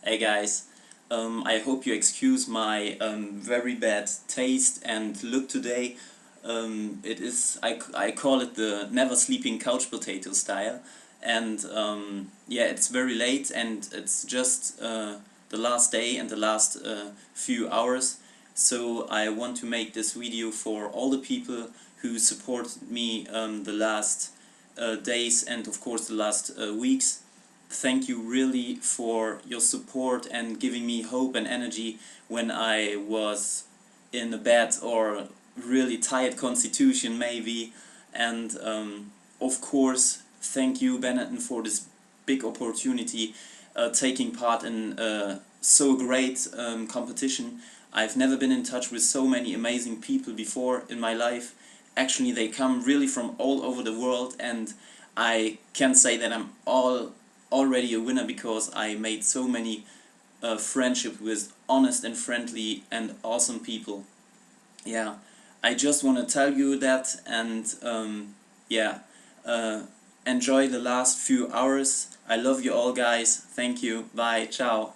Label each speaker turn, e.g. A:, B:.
A: Hey guys, I hope you excuse my very bad taste and look today. I call it the never sleeping couch potato style, and yeah, it's very late and it's just the last day and the last few hours. So I want to make this video for all the people who supported me the last days and of course the last weeks. Thank you really for your support and giving me hope and energy when I was in a bad or really tired constitution maybe. And of course, thank you Benetton for this big opportunity taking part in so great competition. I've never been in touch with so many amazing people before in my life. Actually, they come really from all over the world, and I can say that I'm already a winner because I made so many friendships with honest and friendly and awesome people. Yeah, I just want to tell you that, and yeah, uh, enjoy the last few hours. I love you all guys. Thank you. Bye. Ciao.